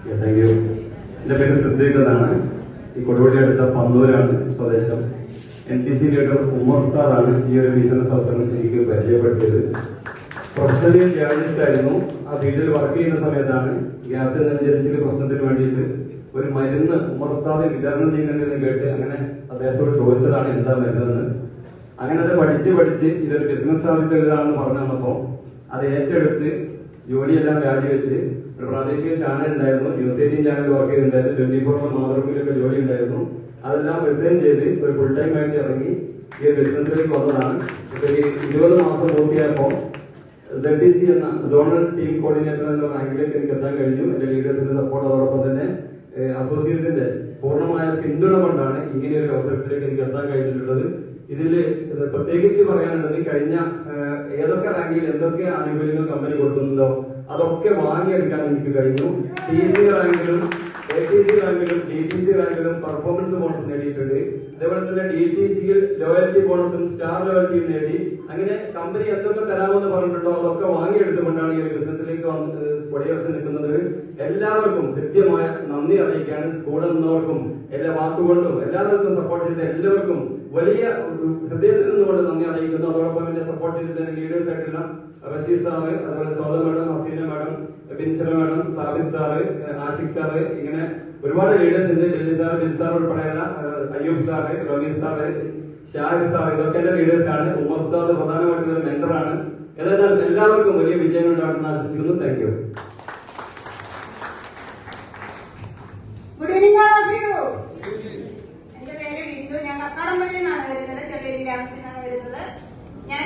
Thank you. എൻ്റെ പേര് സിദ്ദീഖ് എന്നാണ്. ഈ കൊടുവള്ളി അടുത്ത പന്നൂരാണ് സ്വദേശം. NTC ലീഡർ ഉമർ ഉസ്താദാണ് ഈ ഒരു ബിസിനസ് അവസരം എനിക്ക് പരിചയപ്പെടുത്തിയത്. പ്രൊഫഷണലി ജേർണലിസ്റ്റ് ആയിരുന്നു. ആ ഫീൽഡിൽ വർക്ക് ചെയ്യുന്ന സമയത്താണ് ഗ്യാസ് നെഞ്ചരിച്ചിൽ പ്രശ്നത്തിന് വേണ്ടിയിട്ട് ഒരു മരുന്ന് ഉമർ ഉസ്താദ് വിതരണം ചെയ്യുന്നുണ്ടെന്ന് കേട്ട് അങ്ങനെ അദ്ദേഹത്തോട് ചോദിച്ചതാണ് എന്താ മരുന്നെന്ന്. അങ്ങനെ അത് പഠിച്ച് ഇതൊരു ബിസിനസ് സ്ഥാപിതരാണെന്ന് പറഞ്ഞു തന്നപ്പോൾ അത് ഏറ്റെടുത്ത് ജോലിയെല്ലാം രാജിവെച്ച് ഒരു പ്രാദേശിക ചാനൽ ഉണ്ടായിരുന്നു, ന്യൂസ് 18 ചാനൽ വർക്ക് ചെയ്തിട്ടുണ്ടായിരുന്നു, 24 മാതൃഭൂമിയിലൊക്കെ ജോലി ഉണ്ടായിരുന്നു. അതെല്ലാം റിസൈൻ ചെയ്ത് ഒരു ഫുൾ ടൈം ആയിട്ട് ഇറങ്ങി ഈ ബിസിനസ്സിലേക്ക് വന്നതാണ്. ഒരു 20 മാസം പൂർത്തിയായപ്പോൾ ZTC എന്ന സോണൽ ടീം കോർഡിനേറ്റർ എന്ന റാങ്കിലേക്ക് എനിക്ക് എത്താൻ കഴിഞ്ഞു. എന്റെ ലീഡേഴ്സിന്റെ സപ്പോർട്ട്, അതോടൊപ്പം തന്നെ അസോസിയേറ്റ്സിന്റെ പൂർണ്ണമായ പിന്തുണ കൊണ്ടാണ് ഇങ്ങനെ ഒരു അവസരത്തിലേക്ക് എനിക്ക് എത്താൻ കഴിഞ്ഞിട്ടുള്ളത്. ഇതിൽ പ്രത്യേകിച്ച് പറയാനുള്ളത്, കഴിഞ്ഞ ഏതൊക്കെ റാങ്കിൽ എന്തൊക്കെ ആനുകൂല്യങ്ങൾ കമ്പനി കൊടുക്കുന്നുണ്ടോ അതൊക്കെ വാങ്ങിയെടുക്കാൻ എനിക്ക് കഴിഞ്ഞു. TC റാങ്കിലും ATC റാങ്കിലും DTC റാങ്കിലും പെർഫോമൻസ് ബോണസ് നേടിയിട്ടുണ്ട്. അതേപോലെ തന്നെ DTCയിൽ ലോയൽറ്റി ബോണസും സ്റ്റാർ ലോയൽറ്റിയും നേടി. അങ്ങനെ കമ്പനി എന്തൊക്കെ തരാമെന്ന് പറഞ്ഞിട്ടുണ്ടോ അതൊക്കെ വാങ്ങിയെടുത്തുകൊണ്ടാണ് ഈ ഒരു ബിസിനസ്സിലേക്ക് കൊടിയറച്ച് നിൽക്കുന്നത്. എല്ലാവർക്കും കൃത്യമായ നന്ദി അറിയിക്കാൻ കൂടെ നിന്നവർക്കും എല്ലാ വാക്കുകൊണ്ടും എല്ലാവർക്കും സപ്പോർട്ട് ചെയ്ത എല്ലാവർക്കും വലിയ ഹൃദയത്തിൽ നിന്നുകൊണ്ട് നന്ദി അറിയിക്കുന്നു. അതോടൊപ്പം എന്നെ സപ്പോർട്ട് ചെയ്തിട്ട് ലീഡേഴ്സ് ആയിട്ടുള്ള റഷീദ് സാറ്, അതുപോലെ Sodha madam, Haseena madam, Binsala madam, Sabid sir, Ashiq sir, ഇങ്ങനെ ഒരുപാട് ലീഡേഴ്സ് ഉണ്ട്. ഡൽഹി സാർ, ബിൽ സാർ ഉൾപ്പെടെയുള്ള Ayyub sir, Rameez sir, Shahid sir, ഇതൊക്കെ എന്റെ ലീഡേഴ്സ് ആണ്. ഉമർ ഉസ്താദ് പ്രധാനമായിട്ടുള്ള ഒരു മെന്ററാണ്. ഏതായാലും എല്ലാവർക്കും വലിയ വിജയങ്ങൾ ഉണ്ടാകുമെന്ന് ആശംസിക്കുന്നു. Thank you. Good evening all of you. എന്റെ പേര് ബിന്ദു. ഞാൻ കക്കാടംപള്ളിയിൽ നിന്നാണ് വരുന്നത്, ചെറിയ ഗ്രാമത്തിൽ നിന്നാണ് വരുന്നത്. ഞാൻ